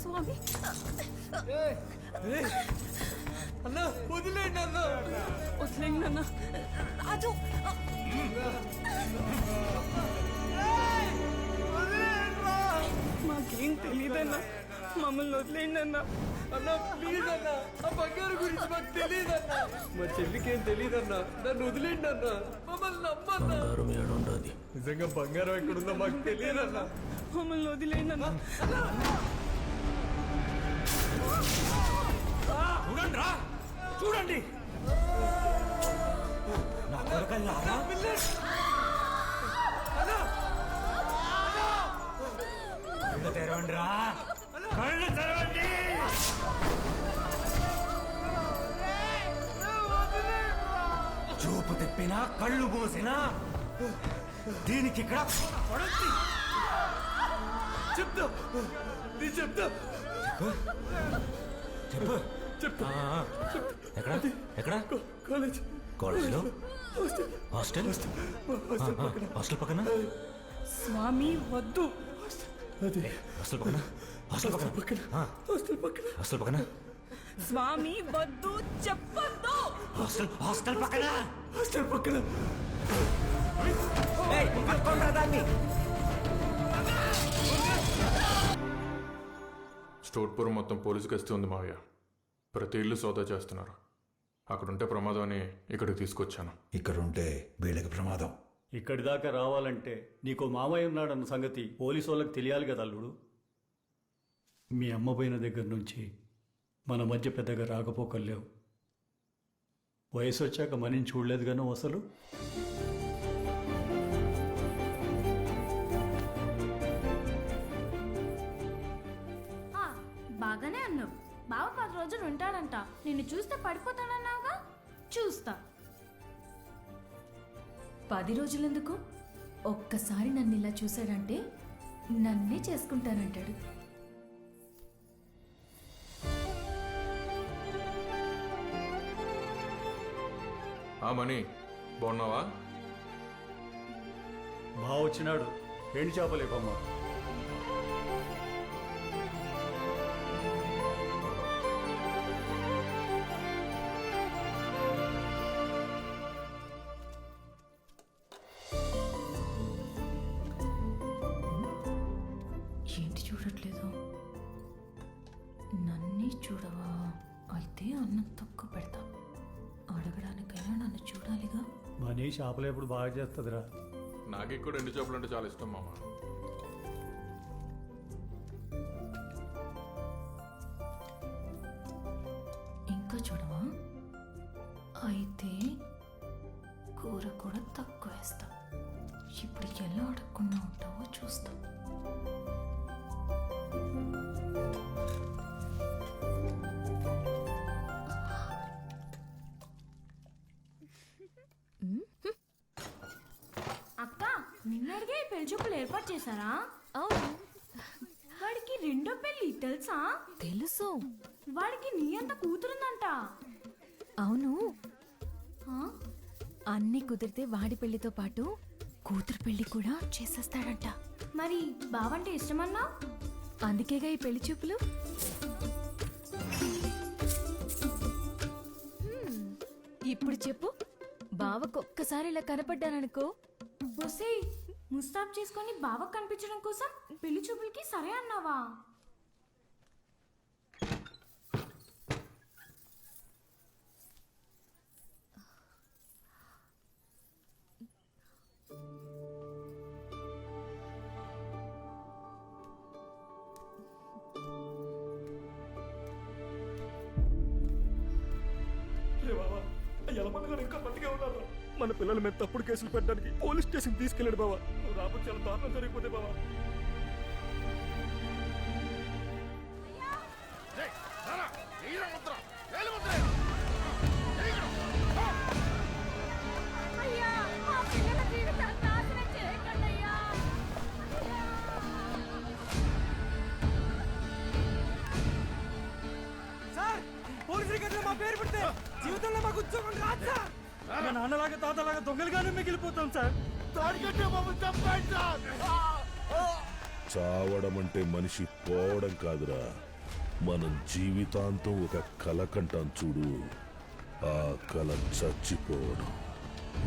స్వామి అన్నా వదిలేండి అన్నా, వదిలేండి అన్న. రాజు మాకేం తెలియదన్నా, మమ్మల్ని వదిలేండి అన్న. అన్నా ప్లీజ్ అన్నా, ఆ బంగారు గురించి మాకు తెలియదు అన్నా, మా చెల్లికేం తెలియదు అన్నా, నన్ను వదిలేండి అన్నా, మమ్మల్ని నమ్మన్నా. నిజంగా బంగారం ఎక్కడుందో మాకు తెలియదు అన్నా, మమ్మల్ని వదిలేండి అన్న. చూడండి రా, చూడండి నా కొడుకల్లారా. కళ్ళు తెరవండి రా, కళ్ళు తెరవండి. చూపు తిప్పినా కళ్ళు పోసినా దీనికి ఇక్కడ పడుద్ది. చెప్తా నీ చెప్తా చెప్పు చెప్తా. ఎక్కడ ఎక్కడ కాలేజ్ కాలేజీలో హాస్టల్ హాస్టల్ పక్కన స్వామి వద్దు. అదే హాస్టల్ పక్కన హాస్టల్ పక్కన హాస్టల్ పక్కన హాస్టల్ పక్కన స్వామి వద్దు, చెప్పొద్దు. హాస్టల్ హాస్టల్ పక్కన హాస్టల్ పక్కన. స్టోర్పురం మొత్తం పోలీసు గస్తీ ఉంది మావయ్య. ప్రతి ఇల్లు సోదా చేస్తున్నారు. అక్కడుంటే ప్రమాదం అని ఇక్కడికి తీసుకొచ్చాను. ఇక్కడుంటే వీళ్ళకి ప్రమాదం. ఇక్కడి దాకా రావాలంటే నీకో మామయ్య ఉన్నాడన్న సంగతి పోలీసు వాళ్ళకి తెలియాలి కదా అల్లుడు. మీ అమ్మ పోయిన దగ్గర నుంచి మన మధ్య పెద్దగా రాకపోకలేవు. వయసు వచ్చాక మనని చూడలేదు గాను అసలు. బాగానే అన్నావు. బావ 10 రోజులు ఉంటాడంట. నిన్ను చూస్తే పడిపోతానన్నావుగా, చూస్తా. 10 రోజులెందుకు? ఒక్కసారి నన్ను ఇలా చూశాడంటే నన్నే చేసుకుంటానంటాడు. ఆ మనీ బాగున్నావా? బావ వచ్చినాడు. ఎండి చేపలేపమ్మా. ఏంటి చూడట్లేదు? నన్నే చూడవా? అయితే అన్నం తక్కువ పెడతా. అడగడానికైనా నన్ను చూడాలిగా. మనీ చేపలు ఎప్పుడు బాగా చేస్తుందిరా. నాకు కూడా ఎండు చేపలు అంటే చాలా ఇష్టం మామ. ఇంకా చూడవా? అయితే కూర కూడా తక్కువ వేస్తా. ఇప్పుడు ఎలా అడగకుండా ఉంటావో చూస్తా. అక్క, నిన్నడిగే పెళ్లి చూపులు ఏర్పాటు చేశారా? అవును వాడికి రెండో పెళ్లి తెలుసా? తెలుసు. వాడికి నీ అంత కూతురుందంట. అవును, ఆ? అన్నీ కుదిరితే వాడి పెళ్లితో పాటు కూతురు పెళ్లి కూడా చేసేస్తాడంట. మరి బావంటే ఇష్టమన్నా? అందుకేగా ఈ పెళ్లి చూపులు. ఇప్పుడు చెప్పు, బావకొక్కసారి ఇలా కనపడ్డాననుకో. వసే ముస్తాబ్ చేసుకొని బావకు కనిపించడం కోసం పెళ్లి చూపులకి సరే అన్నావా? ఇంకా బతికే ఉన్నారు. మన పిల్లల మీద తప్పుడు కేసులు పెట్టడానికి పోలీస్ స్టేషన్ తీసుకెళ్ళాడు బావా. రాబోతు చాలా దారుణం జరిగిపోతే బావా. సార్, పోలీసు రికార్డులో మా పేరు పెడితే జీవితంలో మాకు ఉద్యోగం రాదు సార్. మా నాన్నలాగా తాతలాగా దొంగలుగానే మిగిలిపోతాం సార్. చావడం అంటే మనిషి పోవడం కాదురా, మనం జీవితాంతం ఒక కల కంటాం చూడు, ఆ కల చచ్చిపోవడం.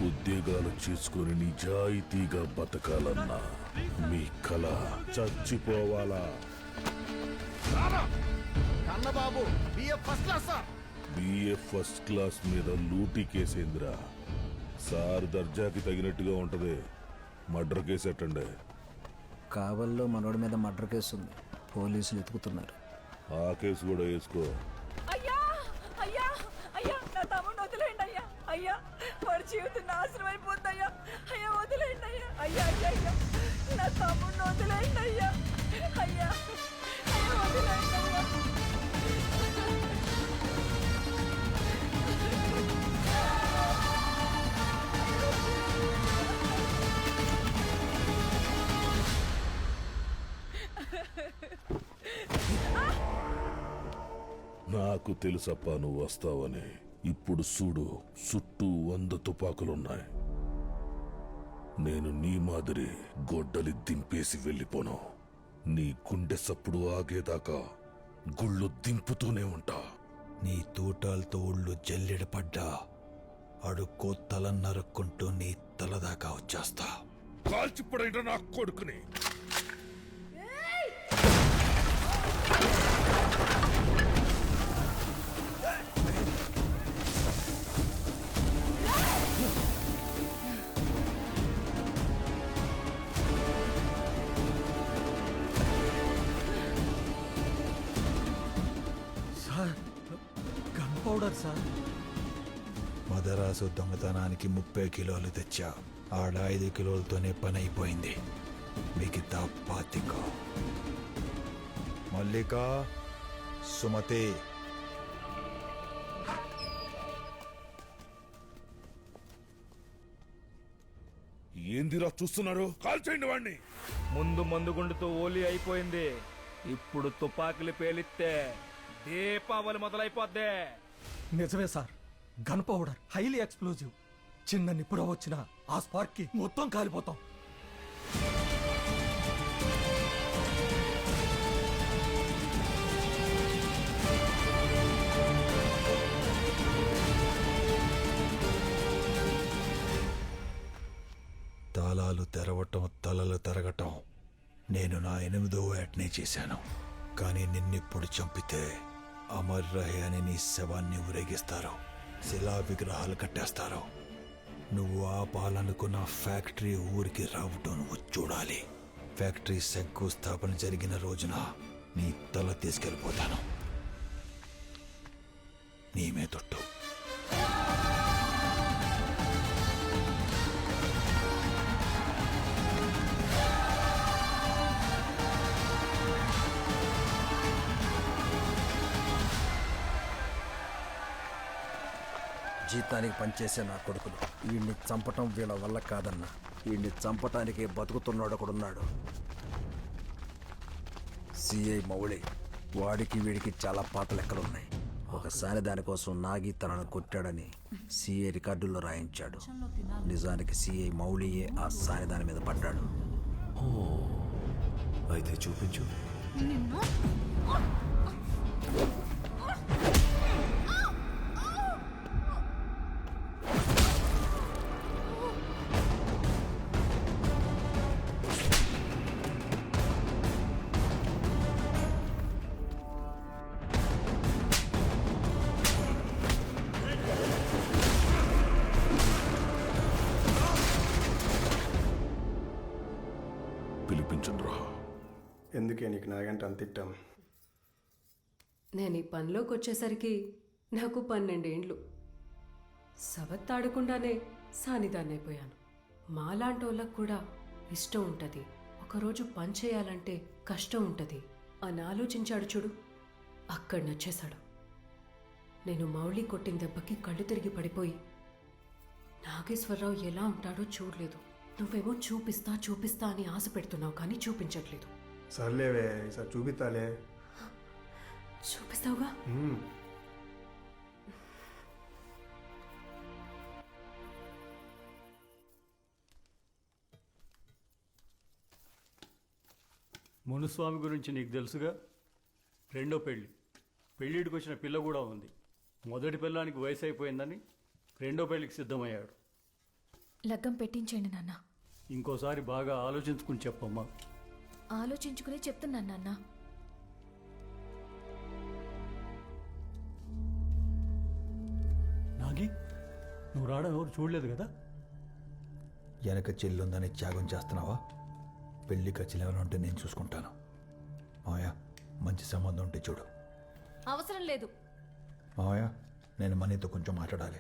ఉద్యోగాలు చేసుకొని నిజాయితీగా బతకాలన్నా మీ కల చచ్చిపోవాలా? Kannababu BF first class sir. BF first class మీద లూటీ కేసేంద్రా. సార్ దర్జాకి తగినట్టుగా ఉంటది. మర్డర్ కేసు ఎట్టండి. కావల్లో మనోడి మీద మర్డర్ కేసు ఉంది, పోలీసులు ఎతుకుతున్నారు. ఆ కేసు కూడా వేసుకో. అయ్యా అయ్యా అయ్యా నా తమ్ముడు వదిలేండి అయ్యా. అయ్యా వాడి జీవితం నాశనం అయిపోద్దయ్యా. అయ్యా వదిలేండి అయ్యా. అయ్యా అయ్యా అయ్యా నా తమ్ముడు వదిలేండి అయ్యా. అయ్యా అయ్యా వదిలేండి అయ్యా. నాకు తెలుసప్పా నువ్వు వస్తావని. ఇప్పుడు చూడు, చుట్టూ 100 తుపాకులున్నాయి. నేను నీ మాదిరి గొడ్డలి దింపేసి వెళ్ళిపోను. నీ గుండె సప్పుడు ఆగేదాకా గుళ్ళు దింపుతూనే ఉంటా. నీ తూటాలతో ఒళ్ళు జల్లెడపడ్డా అడుక్కో తల నరుక్కుంటూ నీ తల దాకా వచ్చేస్తా. కాల్చిపడైన నా కొడుకుని. Sir gun powder sir. Madras దొంగతనానికి 30 కిలోలు తెచ్చా. ఆడ 5 కిలోలతోనే పని అయిపోయింది. మిగతా 25. మల్లిక, సుమతి, ఏందిరా చూస్తున్నారు? కాల్చేయండి వాణ్ణి. ముందు మందుగుండుతో ఓలీ అయిపోయింది. ఇప్పుడు తుపాకులు పేలిస్తే దీపావళి మొదలైపోద్ది. నిజమే sir, gun powder highly explosive. చిన్న నిప్పుడు వచ్చిన ఆ స్పార్క్ కి మొత్తం కాలిపోతాం. తాళాలు తెరవటం, తలలు తరగటం నేను నా 8వ ఏటనే చేశాను. కానీ నిన్నిప్పుడు చంపితే అమర్ రహే అని నీ శవాన్ని ఊరేగిస్తారు, శిలా విగ్రహాలు కట్టేస్తారు. నువ్వు ఆపాలనుకున్న ఫ్యాక్టరీ ఊరికి రావటం నువ్వు చూడాలి. ఫ్యాక్టరీ శంకుస్థాపన జరిగిన రోజున నీ తల తీసుకెళ్ళిపోతాను. నీమే తొట్టు. జీతానికి పనిచేసే నా కొడుకులు వీడిని చంపటం వీళ్ళ వల్ల కాదన్నా. వీడిని చంపటానికి బతుకుతున్నాడు ఒకడున్నాడు, సిఐ మౌళి. వాడికి వీడికి చాలా పాత లెక్కలున్నాయి. ఒకసారి దానికోసం నాగి తనను కొట్టాడని సిఐ రికార్డుల్లో రాయించాడు. నిజానికి సిఐ మౌళియే ఆ సాని దాని మీద పడ్డాడు. అయితే చూపించు. పిలిపించండి రా. ఎందుకే నీకు నాగంటే అంత ఇట్టాం? నేను ఈ పనిలోకి వచ్చేసరికి నాకు 12 ఏండ్లు. సవత్తాడకుండానే సానిదాన్నైపోయాను. మాలాంటి వాళ్ళకు కూడా ఇష్టం ఉంటుంది, ఒకరోజు పని చేయాలంటే కష్టం ఉంటుంది అని ఆలోచించాడు చూడు. అక్కడ నచ్చేశాడు. నేను మౌళి కొట్టిన దెబ్బకి కళ్ళు తిరిగి పడిపోయి నాగేశ్వరరావు ఎలా ఉంటాడో చూడలేదు. నువ్వేమో చూపిస్తా చూపిస్తా అని ఆశ పెడుతున్నావు కానీ చూపించట్లేదు. సర్లేవే, ఈసారి చూపిస్తాలే. చూపిస్తావుగా? మునుస్వామి గురించి నీకు తెలుసుగా. 2వ పెళ్ళి. పెళ్ళిడికి వచ్చిన పిల్ల కూడా ఉంది. మొదటి పిల్లానికి వయసు అయిపోయిందని రెండో పెళ్లికి సిద్ధమయ్యాడు. లగ్గం పెట్టించండి నాన్న. ఇంకోసారి బాగా ఆలోచించుకుని చెప్పమ్మా. ఆలోచించుకుని చెప్తున్నాను నాన్న. నాగి, నువ్వు రావడం ఎవరు చూడలేదు కదా? వెనక చెల్లుందని త్యాగం చేస్తున్నావా? పెళ్లి ఖర్చులు ఏమైనా ఉంటే నేను చూసుకుంటాను. మావయ్య, మంచి సంబంధం ఉంటే చూడు. అవసరం లేదు. మావయ్య, నేను మనీతో కొంచెం మాట్లాడాలి.